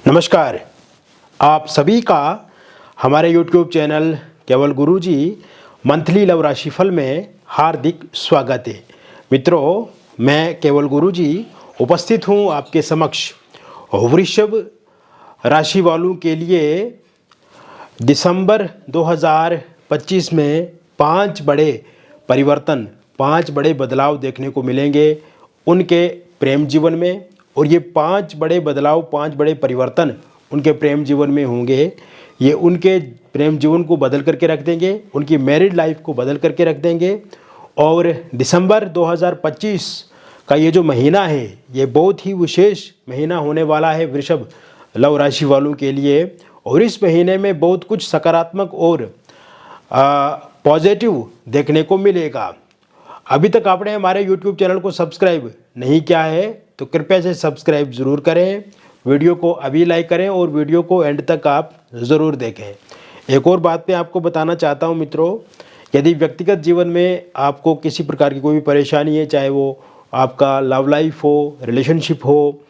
नमस्कार, आप सभी का हमारे YouTube चैनल केवल गुरुजी मंथली लव राशिफल में हार्दिक स्वागत है। मित्रों, मैं केवल गुरुजी उपस्थित हूँ आपके समक्ष वृषभ राशि वालों के लिए दिसंबर 2025 में 5 बड़े परिवर्तन, 5 बड़े बदलाव देखने को मिलेंगे उनके प्रेम जीवन में। और ये 5 बड़े बदलाव, 5 बड़े परिवर्तन उनके प्रेम जीवन में होंगे। ये उनके प्रेम जीवन को बदल करके रख देंगे, उनकी मैरिड लाइफ को बदल करके रख देंगे। और दिसंबर 2025 का ये जो महीना है, ये बहुत ही विशेष महीना होने वाला है वृषभ लव राशि वालों के लिए। और इस महीने में बहुत कुछ सकारात्मक और पॉजिटिव देखने को मिलेगा। अभी तक आपने हमारे YouTube चैनल को सब्सक्राइब नहीं किया है तो कृपया से सब्सक्राइब ज़रूर करें, वीडियो को अभी लाइक करें और वीडियो को एंड तक आप ज़रूर देखें। एक और बात मैं आपको बताना चाहता हूं मित्रों, यदि व्यक्तिगत जीवन में आपको किसी प्रकार की कोई भी परेशानी है, चाहे वो आपका लव लाइफ हो, रिलेशनशिप हो,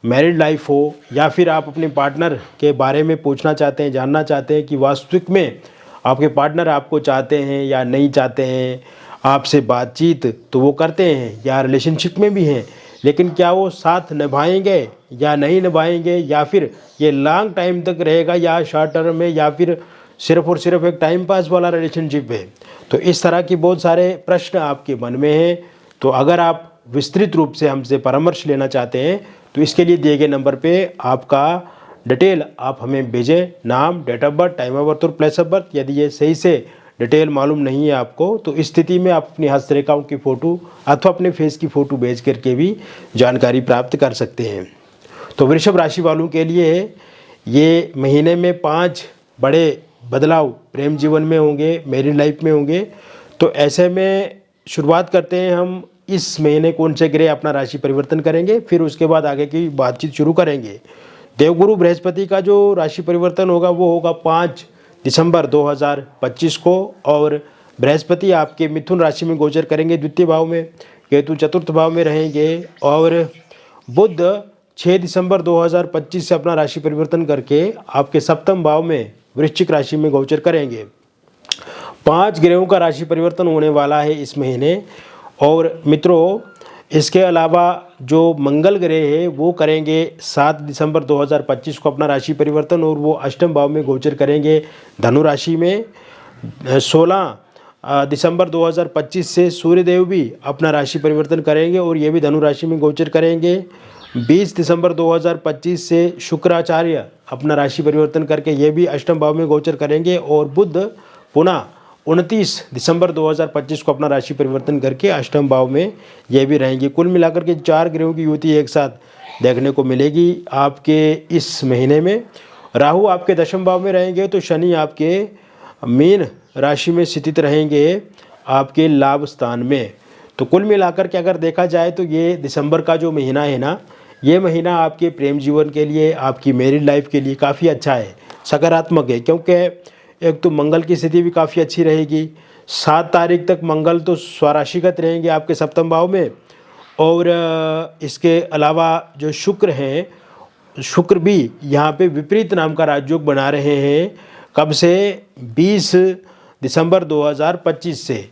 मैरिड लाइफ हो, या फिर आप अपने पार्टनर के बारे में पूछना चाहते हैं, जानना चाहते हैं कि वास्तविक में आपके पार्टनर आपको चाहते हैं या नहीं चाहते हैं, आपसे बातचीत तो वो करते हैं या रिलेशनशिप में भी हैं, लेकिन क्या वो साथ निभाएंगे या नहीं निभाएंगे, या फिर ये लॉन्ग टाइम तक रहेगा या शॉर्ट टर्म में, या फिर सिर्फ और सिर्फ एक टाइम पास वाला रिलेशनशिप है। तो इस तरह की बहुत सारे प्रश्न आपके मन में हैं। तो अगर आप विस्तृत रूप से हमसे परामर्श लेना चाहते हैं तो इसके लिए दिए गए नंबर पे आपका डिटेल आप हमें भेजें, नाम, date of birth, time of birth और प्लेस ऑफ बर्थ। यदि ये सही से डिटेल मालूम नहीं है आपको तो इस स्थिति में आप अपनी हस्तरेखाओं की फ़ोटो अथवा अपने फेस की फ़ोटो भेज करके भी जानकारी प्राप्त कर सकते हैं। तो वृषभ राशि वालों के लिए ये महीने में 5 बड़े बदलाव प्रेम जीवन में होंगे, मैरिड लाइफ में होंगे। तो ऐसे में शुरुआत करते हैं हम इस महीने कौन से ग्रह अपना राशि परिवर्तन करेंगे, फिर उसके बाद आगे की बातचीत शुरू करेंगे। देवगुरु बृहस्पति का जो राशि परिवर्तन होगा वो होगा 5 दिसंबर 2025 को। और बृहस्पति आपके मिथुन राशि में गोचर करेंगे द्वितीय भाव में, केतु चतुर्थ भाव में रहेंगे। और बुध 6 दिसंबर 2025 से अपना राशि परिवर्तन करके आपके सप्तम भाव में वृश्चिक राशि में गोचर करेंगे। 5 ग्रहों का राशि परिवर्तन होने वाला है इस महीने। और मित्रों, इसके अलावा जो मंगल ग्रह है वो करेंगे 7 दिसंबर 2025 को अपना राशि परिवर्तन, और वो अष्टम भाव में गोचर करेंगे धनु राशि में। 16 दिसंबर 2025 से सूर्यदेव भी अपना राशि परिवर्तन करेंगे और ये भी धनु राशि में गोचर करेंगे। 20 दिसंबर 2025 से शुक्राचार्य अपना राशि परिवर्तन करके ये भी अष्टम भाव में गोचर करेंगे। और बुध पुनः 29 दिसंबर 2025 को अपना राशि परिवर्तन करके अष्टम भाव में ये भी रहेंगे। कुल मिलाकर के 4 ग्रहों की युति एक साथ देखने को मिलेगी आपके इस महीने में। राहु आपके दशम भाव में रहेंगे तो शनि आपके मीन राशि में स्थित रहेंगे आपके लाभ स्थान में। तो कुल मिलाकर के अगर देखा जाए तो ये दिसंबर का जो महीना है ना, ये महीना आपके प्रेम जीवन के लिए, आपकी मैरिड लाइफ के लिए काफ़ी अच्छा है, सकारात्मक है। क्योंकि एक तो मंगल की स्थिति भी काफ़ी अच्छी रहेगी। 7 तारीख तक मंगल तो स्वराशिगत रहेंगे आपके सप्तम भाव में। और इसके अलावा जो शुक्र हैं, शुक्र भी यहाँ पे विपरीत नाम का राजयोग बना रहे हैं। कब से? 20 दिसंबर 2025 से।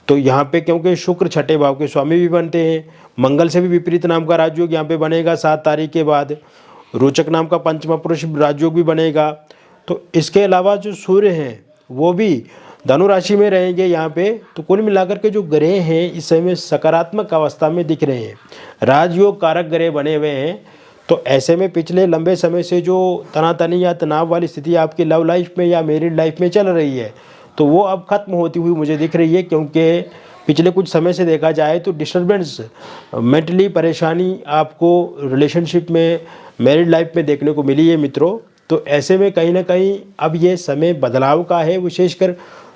तो यहाँ पे क्योंकि शुक्र छठे भाव के स्वामी भी बनते हैं, मंगल से भी विपरीत नाम का राजयोग यहाँ पे बनेगा 7 तारीख के बाद। रोचक नाम का पंचमा पुरुष राजयोग भी बनेगा। तो इसके अलावा जो सूर्य हैं वो भी धनु राशि में रहेंगे यहाँ पे। तो कुल मिलाकर के जो ग्रह हैं इस समय सकारात्मक अवस्था में दिख रहे हैं, राजयोग कारक ग्रह बने हुए हैं। तो ऐसे में पिछले लंबे समय से जो तनातनी या तनाव वाली स्थिति आपकी लव लाइफ में या मैरिड लाइफ में चल रही है तो वो अब खत्म होती हुई मुझे दिख रही है। क्योंकि पिछले कुछ समय से देखा जाए तो डिस्टर्बेंस, मेंटली परेशानी आपको रिलेशनशिप में, मैरिड लाइफ में देखने को मिली है मित्रों। तो ऐसे में कहीं ना कहीं अब ये समय बदलाव का है। विशेषकर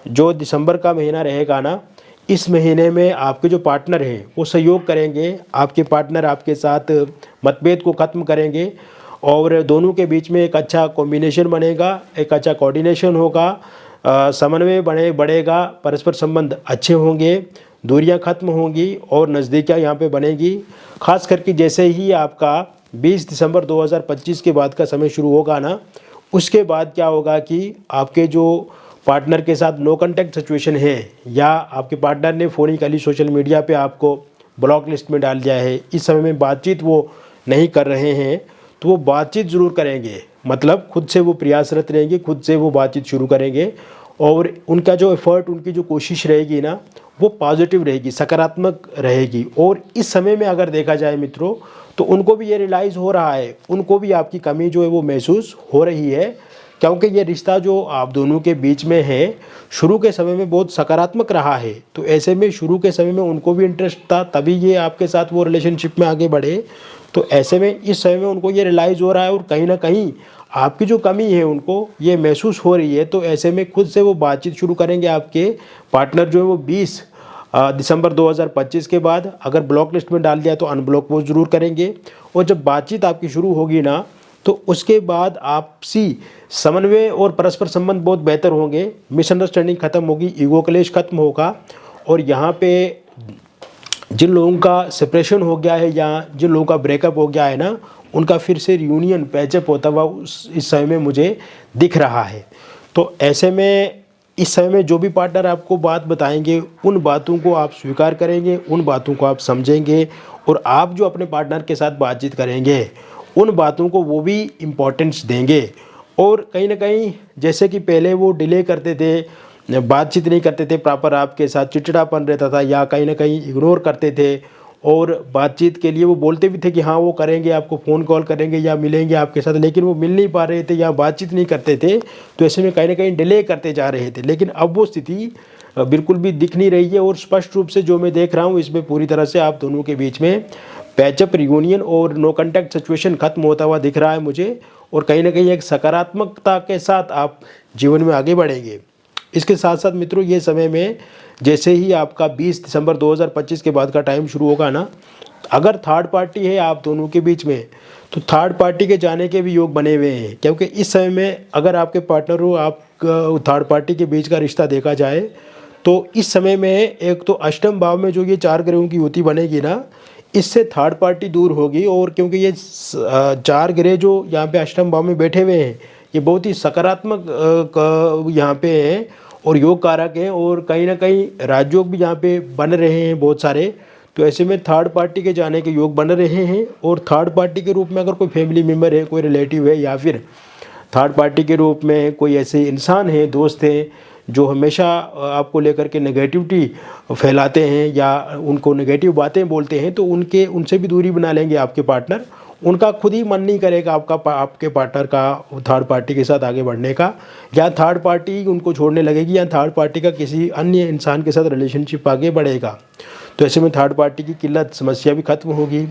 जो दिसंबर का महीना रहेगा ना, इस महीने में आपके जो पार्टनर हैं वो सहयोग करेंगे, आपके पार्टनर आपके साथ मतभेद को ख़त्म करेंगे और दोनों के बीच में एक अच्छा कॉम्बिनेशन बनेगा, एक अच्छा कोऑर्डिनेशन होगा, समन्वय बढ़ेगा, परस्पर संबंध अच्छे होंगे, दूरियां खत्म होंगी और नज़दीकियाँ यहाँ पे बनेगी। खास करके जैसे ही आपका 20 दिसंबर 2025 के बाद का समय शुरू होगा ना, उसके बाद क्या होगा कि आपके जो पार्टनर के साथ नो कांटेक्ट सिचुएशन है या आपके पार्टनर ने फोनिकली सोशल मीडिया पे आपको ब्लॉक लिस्ट में डाल दिया है, इस समय में बातचीत वो नहीं कर रहे हैं, तो वो बातचीत ज़रूर करेंगे। मतलब खुद से वो प्रयासरत रहेंगे, खुद से वो बातचीत शुरू करेंगे और उनका जो एफर्ट, उनकी जो कोशिश रहेगी ना, वो पॉजिटिव रहेगी, सकारात्मक रहेगी। और इस समय में अगर देखा जाए मित्रों, तो उनको भी ये रियलाइज़ हो रहा है, उनको भी आपकी कमी जो है वो महसूस हो रही है, क्योंकि ये रिश्ता जो आप दोनों के बीच में है शुरू के समय में बहुत सकारात्मक रहा है। तो ऐसे में शुरू के समय में उनको भी इंटरेस्ट था, तभी ये आपके साथ वो रिलेशनशिप में आगे बढ़े। तो ऐसे में इस समय में उनको ये रियलाइज़ हो रहा है और कहीं ना कहीं आपकी जो कमी है उनको ये महसूस हो रही है। तो ऐसे में खुद से वो बातचीत शुरू करेंगे। आपके पार्टनर जो है वो 20 दिसंबर 2025 के बाद अगर ब्लॉक लिस्ट में डाल दिया तो अनब्लॉक वो ज़रूर करेंगे। और जब बातचीत आपकी शुरू होगी ना, तो उसके बाद आपसी समन्वय और परस्पर संबंध बहुत बेहतर होंगे, मिसअंडरस्टैंडिंग खत्म होगी, ईगो क्लेश खत्म होगा। और यहाँ पे जिन लोगों का सेपरेशन हो गया है या जिन लोगों का ब्रेकअप हो गया है ना, उनका फिर से रियूनियन पैचअप होता हुआ इस समय में मुझे दिख रहा है। तो ऐसे में इस समय में जो भी पार्टनर आपको बात बताएंगे, उन बातों को आप स्वीकार करेंगे, उन बातों को आप समझेंगे और आप जो अपने पार्टनर के साथ बातचीत करेंगे उन बातों को वो भी इम्पोर्टेंस देंगे। और कहीं ना कहीं जैसे कि पहले वो डिले करते थे, बातचीत नहीं करते थे प्रॉपर, आपके साथ चिड़चिड़ापन रहता था या कहीं ना कहीं इग्नोर करते थे, और बातचीत के लिए वो बोलते भी थे कि हाँ वो करेंगे, आपको फ़ोन कॉल करेंगे या मिलेंगे आपके साथ, लेकिन वो मिल नहीं पा रहे थे या बातचीत नहीं करते थे। तो ऐसे में कहीं ना कहीं डिले करते जा रहे थे। लेकिन अब वो स्थिति बिल्कुल भी दिख नहीं रही है और स्पष्ट रूप से जो मैं देख रहा हूँ इसमें पूरी तरह से आप दोनों के बीच में पैचअप, रियूनियन और नो कांटेक्ट सिचुएशन खत्म होता हुआ दिख रहा है मुझे। और कहीं ना कहीं एक सकारात्मकता के साथ आप जीवन में आगे बढ़ेंगे। इसके साथ साथ मित्रों, ये समय में जैसे ही आपका 20 दिसंबर 2025 के बाद का टाइम शुरू होगा ना, अगर थर्ड पार्टी है आप दोनों के बीच में, तो थर्ड पार्टी के जाने के भी योग बने हुए हैं। क्योंकि इस समय में अगर आपके पार्टनर हो, आप थर्ड पार्टी के बीच का रिश्ता देखा जाए, तो इस समय में एक तो अष्टम भाव में जो ये 4 ग्रहों की युति बनेगी ना, इससे थर्ड पार्टी दूर होगी। और क्योंकि ये 4 ग्रह जो यहाँ पे अष्टम भाव में बैठे हुए हैं, ये बहुत ही सकारात्मक यहाँ पे हैं और योग कारक हैं, और कहीं ना कहीं राजयोग भी यहाँ पे बन रहे हैं बहुत सारे। तो ऐसे में थर्ड पार्टी के जाने के योग बन रहे हैं। और थर्ड पार्टी के रूप में अगर कोई फैमिली मेम्बर है, कोई रिलेटिव है, या फिर थर्ड पार्टी के रूप में कोई ऐसे इंसान है, दोस्त हैं, जो हमेशा आपको लेकर के नेगेटिविटी फैलाते हैं या उनको नेगेटिव बातें बोलते हैं, तो उनसे भी दूरी बना लेंगे आपके पार्टनर। उनका खुद ही मन नहीं करेगा आपके पार्टनर का थर्ड पार्टी के साथ आगे बढ़ने का, या थर्ड पार्टी उनको छोड़ने लगेगी, या थर्ड पार्टी का किसी अन्य इंसान के साथ रिलेशनशिप आगे बढ़ेगा। तो ऐसे में थर्ड पार्टी की किल्लत समस्या भी खत्म होगी।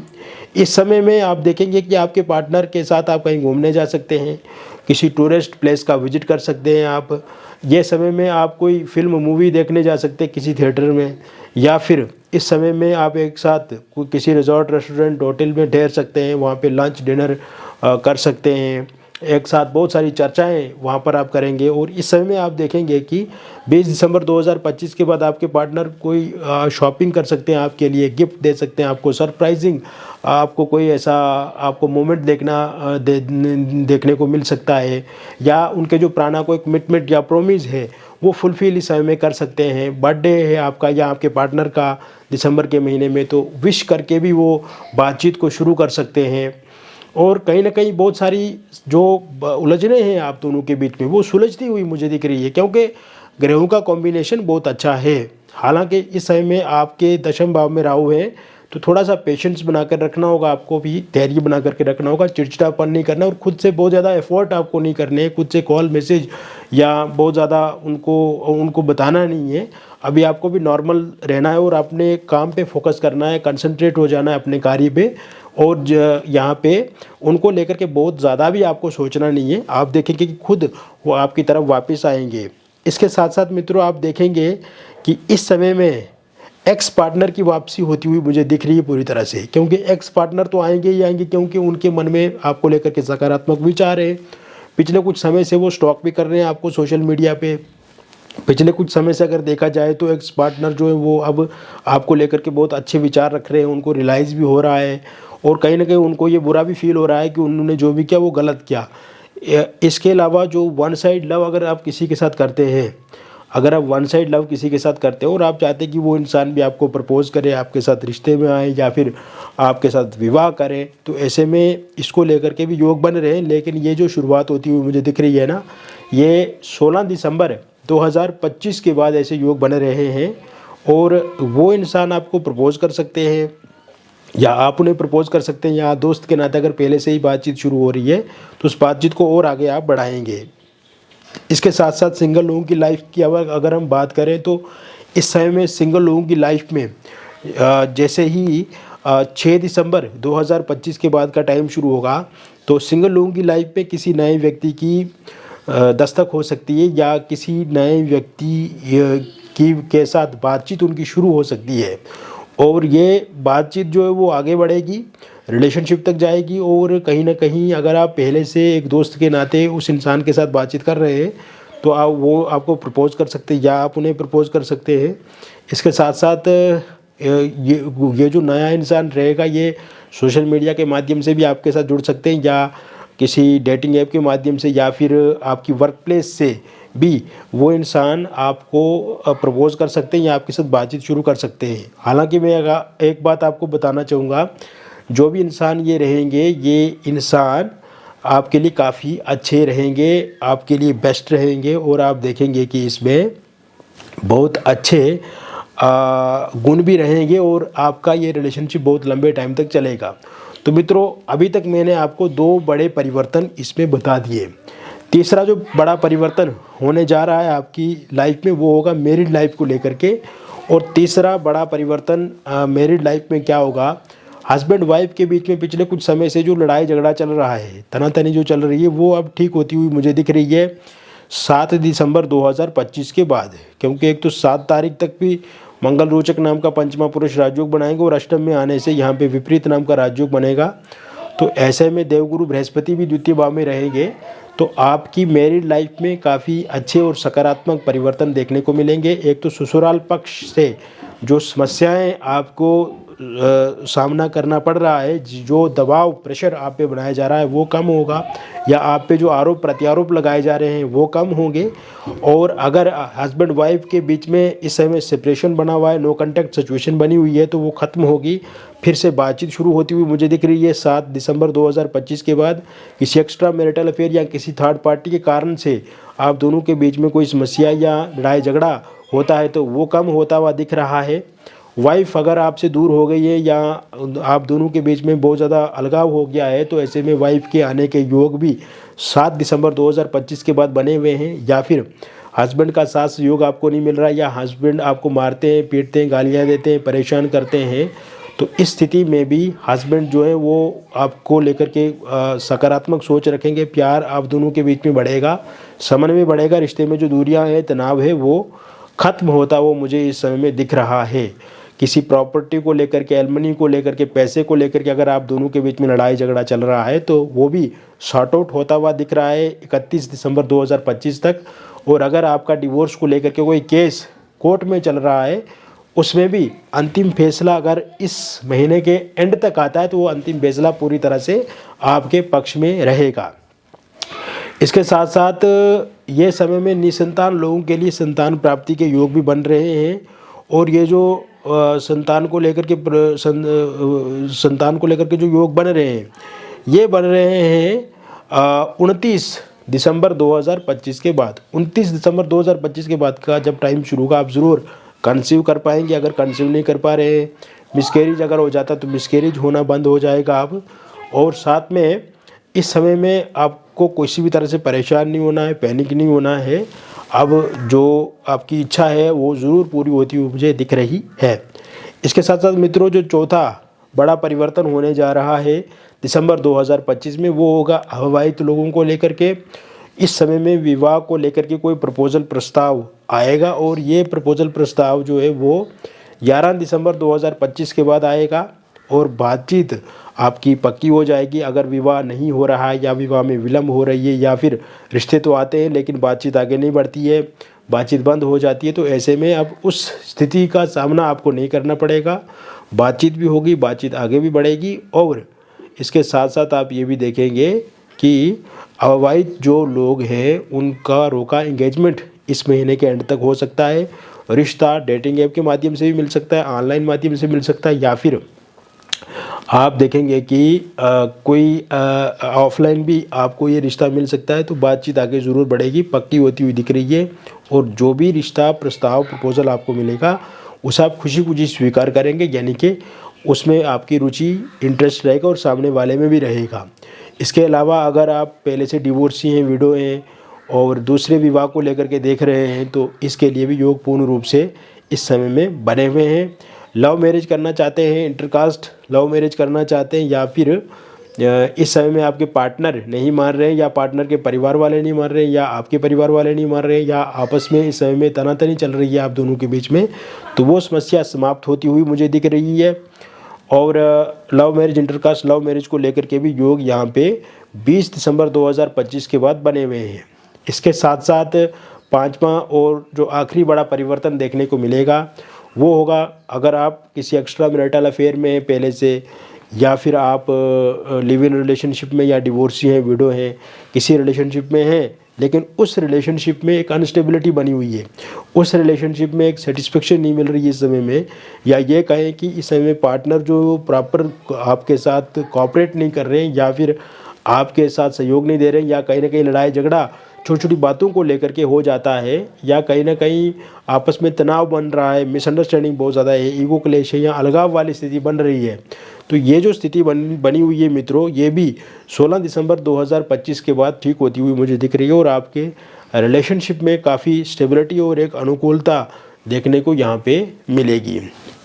इस समय में आप देखेंगे कि आपके पार्टनर के साथ आप कहीं घूमने जा सकते हैं, किसी टूरिस्ट प्लेस का विजिट कर सकते हैं आप। ये समय में आप कोई फिल्म मूवी देखने जा सकते हैं किसी थिएटर में, या फिर इस समय में आप एक साथ किसी रिजॉर्ट, रेस्टोरेंट, होटल में ठहर सकते हैं, वहाँ पे लंच डिनर कर सकते हैं। एक साथ बहुत सारी चर्चाएं वहाँ पर आप करेंगे। और इस समय में आप देखेंगे कि 20 दिसंबर 2025 के बाद आपके पार्टनर कोई शॉपिंग कर सकते हैं, आपके लिए गिफ्ट दे सकते हैं, आपको सरप्राइजिंग, आपको कोई ऐसा आपको मोमेंट देखने को मिल सकता है, या उनके जो पुराना कोई कमिटमेंट या प्रोमिस है वो फुलफिल इस समय में कर सकते हैं। बर्थडे है आपका या आपके पार्टनर का दिसंबर के महीने में, तो विश करके भी वो बातचीत को शुरू कर सकते हैं। और कहीं ना कहीं बहुत सारी जो उलझने हैं आप दोनों के बीच में, वो सुलझती हुई मुझे दिख रही है, क्योंकि ग्रहों का कॉम्बिनेशन बहुत अच्छा है। हालांकि इस समय में आपके दशम भाव में राहु है, तो थोड़ा सा पेशेंस बनाकर रखना होगा, आपको भी धैर्य बना करके रखना होगा, चिड़चिड़ापन नहीं करना और खुद से बहुत ज़्यादा एफर्ट आपको नहीं करने हैं, खुद से कॉल मैसेज या बहुत ज़्यादा उनको बताना नहीं है। अभी आपको भी नॉर्मल रहना है और अपने काम पे फोकस करना है, कंसंट्रेट हो जाना है अपने कार्य पे। और यहाँ पे उनको लेकर के बहुत ज़्यादा भी आपको सोचना नहीं है। आप देखेंगे कि खुद वो आपकी तरफ वापस आएंगे। इसके साथ साथ मित्रों, आप देखेंगे कि इस समय में एक्स पार्टनर की वापसी होती हुई मुझे दिख रही है पूरी तरह से, क्योंकि एक्स पार्टनर तो आएंगे ही आएंगे, क्योंकि उनके मन में आपको लेकर के सकारात्मक विचार है। पिछले कुछ समय से वो स्टॉक भी कर रहे हैं आपको सोशल मीडिया पे, पिछले कुछ समय से अगर देखा जाए तो एक्स पार्टनर जो है वो अब आपको लेकर के बहुत अच्छे विचार रख रहे हैं, उनको रियलाइज़ भी हो रहा है और कहीं ना कहीं उनको ये बुरा भी फील हो रहा है कि उन्होंने जो भी किया वो गलत किया। इसके अलावा जो वन साइड लव अगर आप किसी के साथ करते हैं, अगर आप वन साइड लव किसी के साथ करते हो और आप चाहते हैं कि वो इंसान भी आपको प्रपोज करे, आपके साथ रिश्ते में आए या फिर आपके साथ विवाह करे, तो ऐसे में इसको लेकर के भी योग बन रहे हैं। लेकिन ये जो शुरुआत होती हुई मुझे दिख रही है ना, ये 16 दिसंबर 2025 के बाद ऐसे योग बन रहे हैं और वो इंसान आपको प्रपोज कर सकते हैं या आप उन्हें प्रपोज कर सकते हैं, या दोस्त के नाते अगर पहले से ही बातचीत शुरू हो रही है तो उस बातचीत को और आगे आप बढ़ाएंगे। इसके साथ साथ सिंगल लोगों की लाइफ की अगर हम बात करें तो इस समय में सिंगल लोगों की लाइफ में जैसे ही 6 दिसंबर 2025 के बाद का टाइम शुरू होगा तो सिंगल लोगों की लाइफ में किसी नए व्यक्ति की दस्तक हो सकती है या किसी नए व्यक्ति के साथ बातचीत उनकी शुरू हो सकती है और ये बातचीत जो है वो आगे बढ़ेगी, रिलेशनशिप तक जाएगी। और कहीं ना कहीं अगर आप पहले से एक दोस्त के नाते उस इंसान के साथ बातचीत कर रहे हैं तो वो आपको प्रपोज कर सकते हैं या आप उन्हें प्रपोज कर सकते हैं। इसके साथ साथ ये जो नया इंसान रहेगा ये सोशल मीडिया के माध्यम से भी आपके साथ जुड़ सकते हैं या किसी डेटिंग ऐप के माध्यम से या फिर आपकी वर्क प्लेस से भी वो इंसान आपको प्रपोज कर सकते हैं या आपके साथ बातचीत शुरू कर सकते हैं। हालांकि मैं एक बात आपको बताना चाहूँगा, जो भी इंसान ये रहेंगे ये इंसान आपके लिए काफ़ी अच्छे रहेंगे, आपके लिए बेस्ट रहेंगे और आप देखेंगे कि इसमें बहुत अच्छे गुण भी रहेंगे और आपका ये रिलेशनशिप बहुत लंबे टाइम तक चलेगा। तो मित्रों, अभी तक मैंने आपको 2 बड़े परिवर्तन इसमें बता दिए। तीसरा जो बड़ा परिवर्तन होने जा रहा है आपकी लाइफ में वो होगा मैरिड लाइफ को लेकर के। और तीसरा बड़ा परिवर्तन मैरिड लाइफ में क्या होगा, हस्बैंड वाइफ के बीच में पिछले कुछ समय से जो लड़ाई झगड़ा चल रहा है, तनातनी जो चल रही है, वो अब ठीक होती हुई मुझे दिख रही है 7 दिसंबर 2025 के बाद। क्योंकि एक तो 7 तारीख तक भी मंगल रोचक नाम का पंचमा पुरुष राजयोग बनाएंगे और अष्टम में आने से यहाँ पे विपरीत नाम का राजयोग बनेगा। तो ऐसे में देवगुरु बृहस्पति भी द्वितीय भाव में रहेंगे तो आपकी मैरिड लाइफ में काफ़ी अच्छे और सकारात्मक परिवर्तन देखने को मिलेंगे। एक तो ससुराल पक्ष से जो समस्याएं आपको सामना करना पड़ रहा है, जो दबाव प्रेशर आप पे बनाया जा रहा है वो कम होगा, या आप पे जो आरोप प्रत्यारोप लगाए जा रहे हैं वो कम होंगे। और अगर हस्बैंड वाइफ के बीच में इस समय सेपरेशन बना हुआ है, नो कांटेक्ट सिचुएशन बनी हुई है, तो वो ख़त्म होगी, फिर से बातचीत शुरू होती हुई मुझे दिख रही है 7 दिसंबर 2025 के बाद। किसी एक्स्ट्रा मैरिटल अफेयर या किसी थर्ड पार्टी के कारण से आप दोनों के बीच में कोई समस्या या लड़ाई झगड़ा होता है तो वो कम होता हुआ दिख रहा है। वाइफ अगर आपसे दूर हो गई है या आप दोनों के बीच में बहुत ज़्यादा अलगाव हो गया है तो ऐसे में वाइफ के आने के योग भी 7 दिसंबर 2025 के बाद बने हुए हैं। या फिर हस्बैंड का साथ सहयोग आपको नहीं मिल रहा है या हस्बैंड आपको मारते हैं, पीटते हैं, गालियाँ देते हैं, परेशान करते हैं, तो इस स्थिति में भी हस्बैंड जो है वो आपको लेकर के सकारात्मक सोच रखेंगे, प्यार आप दोनों के बीच में बढ़ेगा, समन्वय बढ़ेगा, रिश्ते में जो दूरियां हैं, तनाव है, वो ख़त्म होता वो मुझे इस समय में दिख रहा है। किसी प्रॉपर्टी को लेकर के, एलमनी को लेकर के, पैसे को लेकर के अगर आप दोनों के बीच में लड़ाई झगड़ा चल रहा है तो वो भी सॉर्ट आउट होता हुआ दिख रहा है 31 दिसंबर 2025 तक। और अगर आपका डिवोर्स को लेकर के कोई केस कोर्ट में चल रहा है उसमें भी अंतिम फैसला अगर इस महीने के एंड तक आता है तो वो अंतिम फैसला पूरी तरह से आपके पक्ष में रहेगा। इसके साथ साथ ये समय में निसंतान लोगों के लिए संतान प्राप्ति के योग भी बन रहे हैं। और ये जो संतान को लेकर के जो योग बन रहे हैं ये बन रहे हैं 29 दिसंबर 2025 के बाद। 29 दिसंबर 2025 के बाद का जब टाइम शुरू होगा आप ज़रूर कंसीव कर पाएंगे। अगर कंसीव नहीं कर पा रहे हैं, मिसकैरेज अगर हो जाता तो मिसकैरेज होना बंद हो जाएगा अब। और साथ में इस समय में आपको किसी भी तरह से परेशान नहीं होना है, पैनिक नहीं होना है। अब जो आपकी इच्छा है वो ज़रूर पूरी होती हुई मुझे दिख रही है। इसके साथ साथ मित्रों, जो चौथा बड़ा परिवर्तन होने जा रहा है दिसंबर 2025 में वो होगा अविवाहित लोगों को लेकर के। इस समय में विवाह को लेकर के कोई प्रपोजल प्रस्ताव आएगा और ये प्रपोजल प्रस्ताव जो है वो 11 दिसंबर 2025 के बाद आएगा। और बातचीत आपकी पक्की हो जाएगी। अगर विवाह नहीं हो रहा है या विवाह में विलम्ब हो रही है या फिर रिश्ते तो आते हैं लेकिन बातचीत आगे नहीं बढ़ती है, बातचीत बंद हो जाती है, तो ऐसे में अब उस स्थिति का सामना आपको नहीं करना पड़ेगा। बातचीत भी होगी, बातचीत आगे भी बढ़ेगी। और इसके साथ साथ आप ये भी देखेंगे कि अविवाहित जो लोग हैं उनका रोका एंगेजमेंट इस महीने के एंड तक हो सकता है। रिश्ता डेटिंग ऐप के माध्यम से भी मिल सकता है, ऑनलाइन माध्यम से मिल सकता है, या फिर आप देखेंगे कि कोई ऑफलाइन भी आपको ये रिश्ता मिल सकता है। तो बातचीत आगे ज़रूर बढ़ेगी, पक्की होती हुई दिख रही है। और जो भी रिश्ता प्रस्ताव प्रपोजल आपको मिलेगा उसे आप खुशी खुशी स्वीकार करेंगे, यानी कि उसमें आपकी रुचि इंटरेस्ट रहेगा और सामने वाले में भी रहेगा। इसके अलावा अगर आप पहले से डिवोर्सी हैं, विडो हैं और दूसरे विवाह को लेकर के देख रहे हैं तो इसके लिए भी योग पूर्ण रूप से इस समय में बने हुए हैं। लव मैरिज करना चाहते हैं, इंटरकास्ट लव मैरिज करना चाहते हैं, या फिर इस समय में आपके पार्टनर नहीं मान रहे हैं, या पार्टनर के परिवार वाले नहीं मान रहे हैं, या आपके परिवार वाले नहीं मान रहे हैं, या आपस में इस समय में तनातनी चल रही है आप दोनों के बीच में, तो वो समस्या समाप्त होती हुई मुझे दिख रही है। और love marriage, intercaste love marriage को लेकर के भी योग यहाँ पे 20 दिसंबर 2025 के बाद बने हुए हैं। इसके साथ साथ पांचवा और जो आखिरी बड़ा परिवर्तन देखने को मिलेगा वो होगा, अगर आप किसी एक्स्ट्रा मैरिटल अफेयर में हैं पहले से, या फिर आप लिव इन रिलेशनशिप में या डिवोर्सी हैं, विडो हैं, किसी रिलेशनशिप में हैं लेकिन उस रिलेशनशिप में एक अनस्टेबिलिटी बनी हुई है, उस रिलेशनशिप में एक सेटिस्फेक्शन नहीं मिल रही है इस समय में, या ये कहें कि इस समय में पार्टनर जो प्रॉपर आपके साथ कोऑपरेट नहीं कर रहे हैं या फिर आपके साथ सहयोग नहीं दे रहे हैं, या कहीं ना कहीं लड़ाई झगड़ा छोटी छोटी बातों को लेकर के हो जाता है, या कहीं ना कहीं आपस में तनाव बन रहा है, मिसअंडरस्टैंडिंग बहुत ज़्यादा है, ईगो क्लेश है या अलगाव वाली स्थिति बन रही है, तो ये जो स्थिति बनी हुई है मित्रों, ये भी 16 दिसंबर 2025 के बाद ठीक होती हुई मुझे दिख रही है। और आपके रिलेशनशिप में काफ़ी स्टेबिलिटी और एक अनुकूलता देखने को यहाँ पे मिलेगी।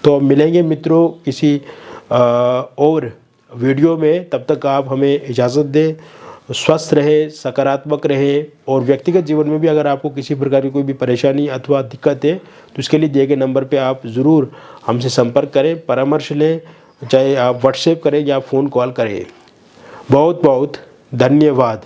तो अब मिलेंगे मित्रों किसी और वीडियो में, तब तक आप हमें इजाज़त दें। स्वस्थ रहे, सकारात्मक रहे, और व्यक्तिगत जीवन में भी अगर आपको किसी प्रकार की कोई भी परेशानी अथवा दिक्कत है तो इसके लिए दिए गए नंबर पे आप ज़रूर हमसे संपर्क करें, परामर्श लें, चाहे आप व्हाट्सएप करें या फ़ोन कॉल करें। बहुत बहुत धन्यवाद।